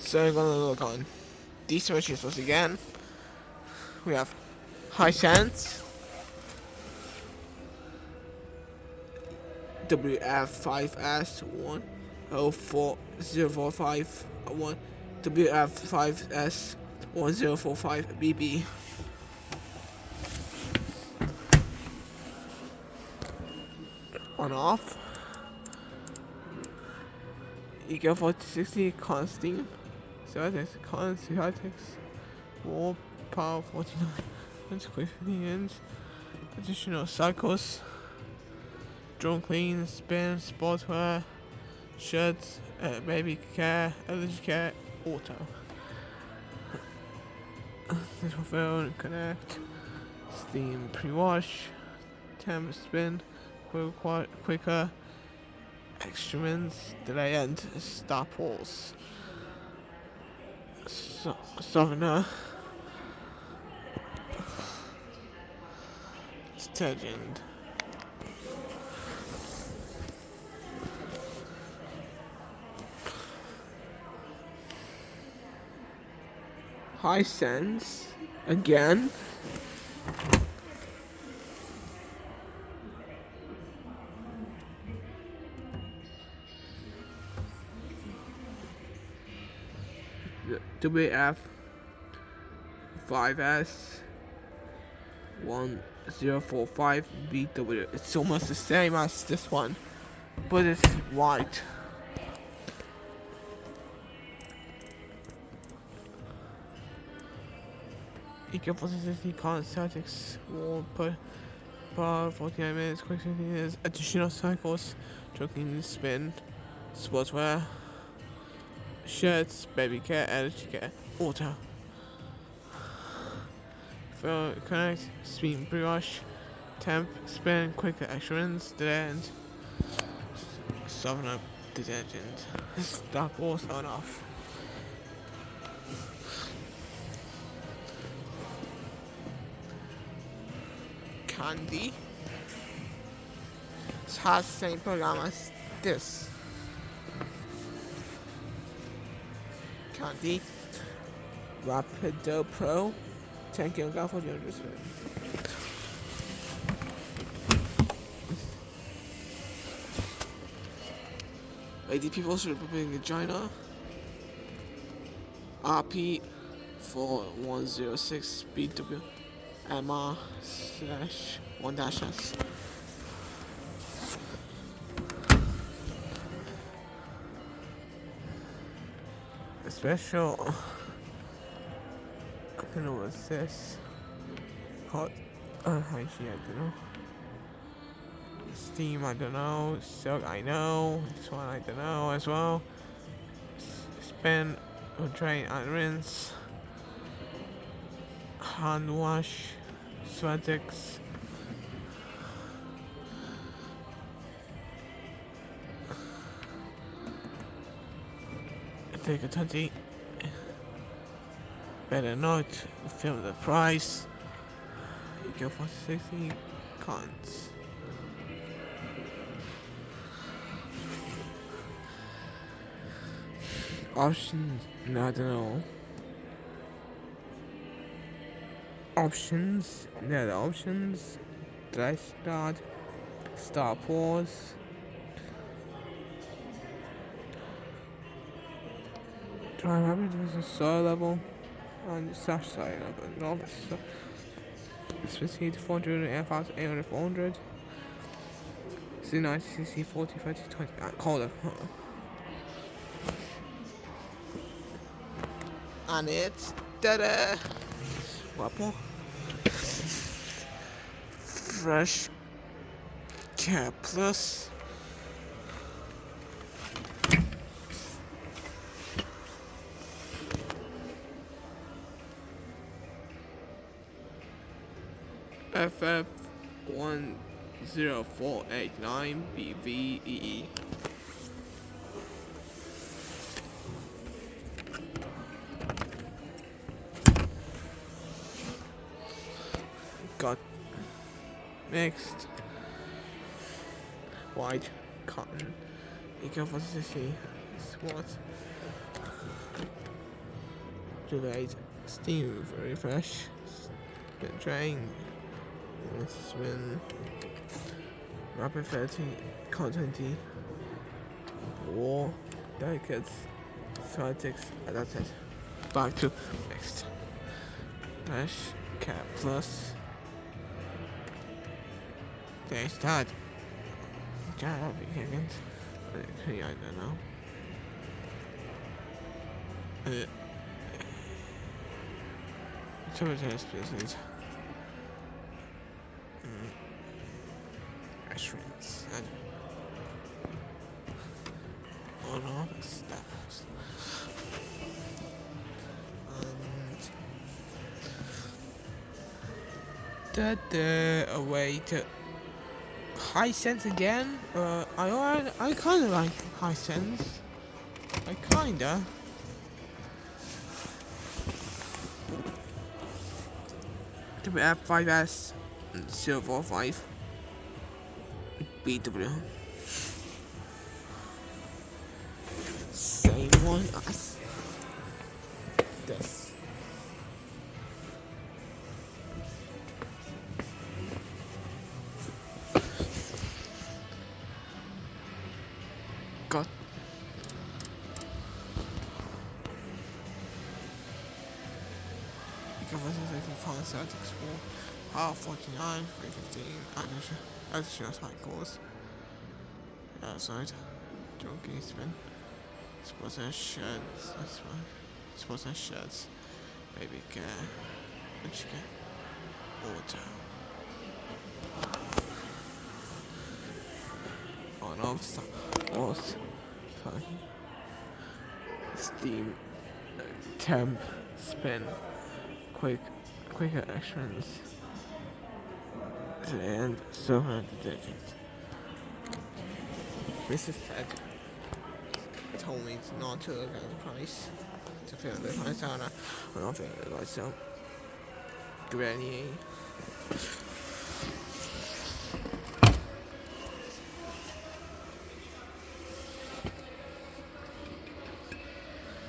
So I'm gonna look on these machines once again. We have Hisense, WF5S10405 WF5S1045BB. On off. Eco 4060 Constant. Celtics, Celtics, War Power 49 inch, quick 15 inch, additional cycles, drone clean, spin, sportswear, shirts, baby care, allergy care, auto. This phone, connect, steam pre-wash, temp spin, quicker, extrements, delay and stop pulse. Softener, detergent. Hisense again. WF 5S 1045 BW. It's almost the same as this one, but it's white. Eco 4060 Celtics will put per 49 minutes, quick 15 minutes, additional cycles, choking spin, sportswear, shirts, baby care, allergy care, auto. Phone connect, speed pre-wash, temp, spin, quicker assurance, and soften up detergent. Stop all on off. Candy. It has the same program as this. Candy. Rapido Pro. 10 kg for 200 spin. ADP Postal Republic in China. RP 4106 BW MR/1-S. Special. I don't know what's this. Hot. Hygiene, I don't know. Steam, I don't know. Silk, I know. This one, I don't know as well. Spin, drain, and rinse. Hand wash, Sweatix. Take a 20. Better not. Film the price. You go for 60 cons. Options, no, I don't know. Options, there are the options. Dry start pause. Try rapid versus soil level. And slash side level. Normal speed 400, air fast 800, 400. C90, CC 40, 30, 20. Colder. And it's da-da! What? Fresh Care Plus. FF 10489 BVEE. Got mixed white cotton. Eco 4060 SWAT. delayed. Steam very fresh. Been drained. It's been rapid 30 contenty. War, delicates, celtics, adapted. Back to next. Dash, cat plus. There's that. God, against. I don't know. So it's business. Restaurants. Oh no, that's that. And away to Hisense again. I kind of like Hisense. I kinda. To be F5S 045 BW. Same one as this. Got Celtics for R49, 315, additional cycles. Outside, jockey spin. Sports and shirts, that's fine. Sports and shirts, baby care, chicken, auto. On off stuff, was fine. Steam, temp, spin, quicker actions. And so hard to digit. Mrs. Fed told me not to look at the price. To feel the price on it. I'm not feeling it myself. Granny.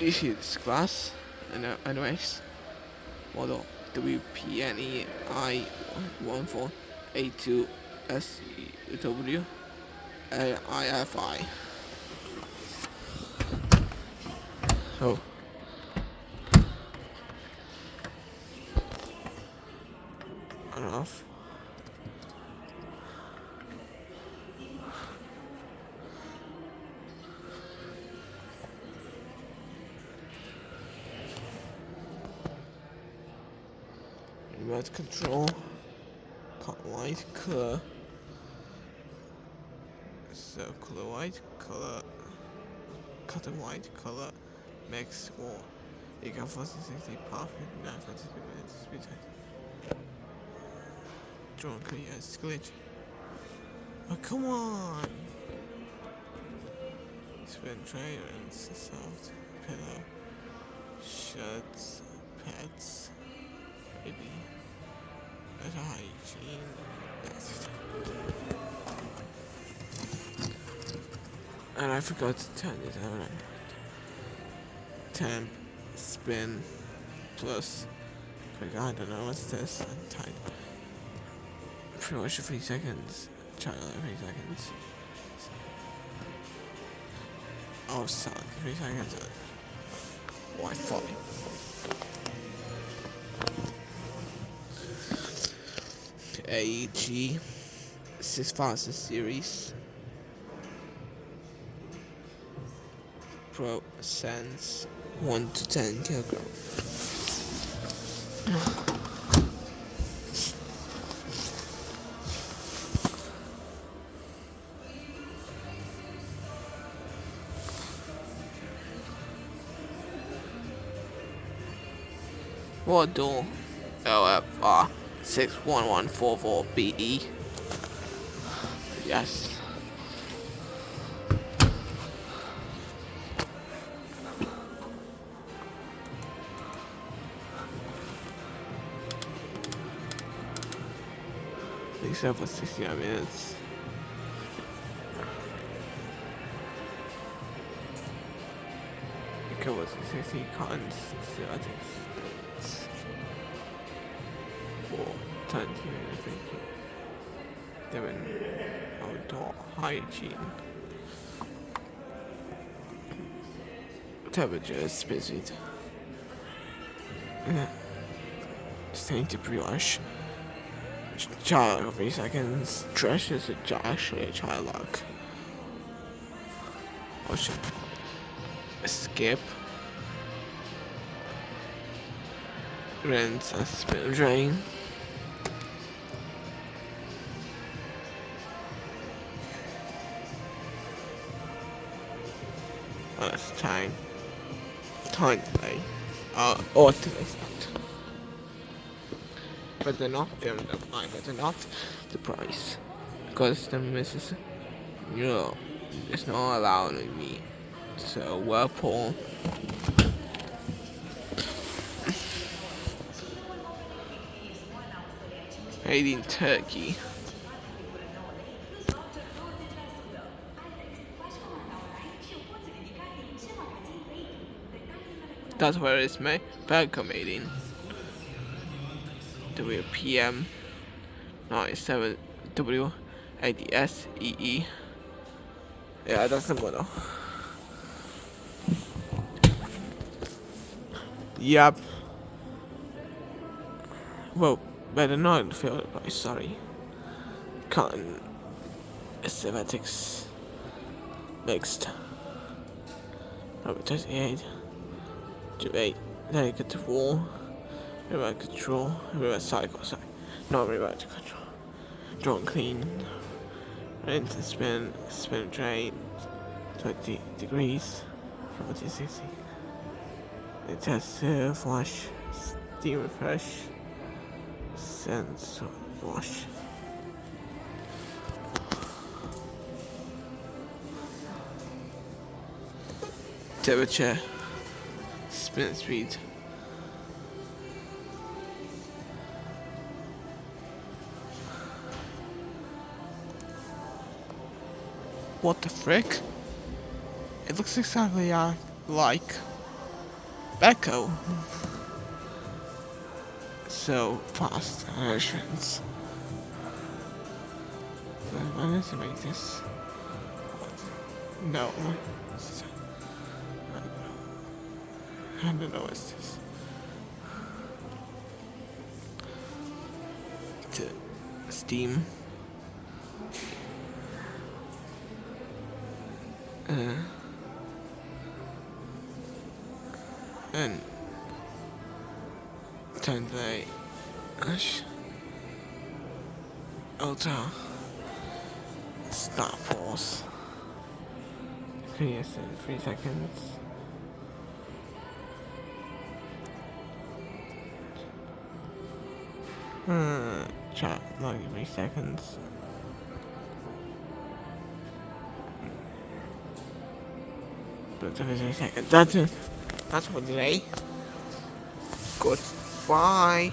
Issue this class. Anyways. Model WPNE I1482 SW IFI. Oh. Enough. Remote control. Cut white color. Circular white color. Cut white color. Mix or you can force 60 path in 9 minutes speed height. Draw clear glitch. Oh come on! Spin tray and soft pillow. Shirts, pets, baby. Better hygiene. Yes. And I forgot to turn it on. Temp, spin, plus. I don't know what's this. I'm tight. Pretty much 3 seconds. Try 3 seconds. Oh, son, 3 seconds. Wi-Fi. AEG 6000 series Pro Sense 1 to 10 kilogram. Model LFR 61144BE. Yes. Except for 69 minutes. It covered 4060 cotton celtics. For 2050. Devon outdoor hygiene. Temperature is specific. Staying to brush. Child of 3 seconds. Dress is actually a child lock. Ocean. Skip. Rinse and spin drain. It's time delay. Or delay start. But they're not filmed online, but they're not the price. Because the missus, it's not allowing me. So, Whirlpool. Made in Turkey. That's where it's made. Belco made in. WPM 97 W80SEE. Yeah, that's the model. Yep. Well, better not feel it by sorry. Cotton cosmetics mixed. Number 28. Debate. Delicate wall. Remote control. Remote cycle. Sorry. Not remote control. Draw clean. Rinse and spin. Spin drain. 20 degrees. 40, 60. Test flush. Steam refresh. Sense wash. Temperature. Spin speed. What the frick? It looks exactly like Belco. So fast versions. I need to make this. No. I don't know what's this. Steam. And time delay. Ultra. Stop pause. Yes, in 3 seconds. Chat, like 3 seconds. But 3 seconds. That's for delay. Goodbye.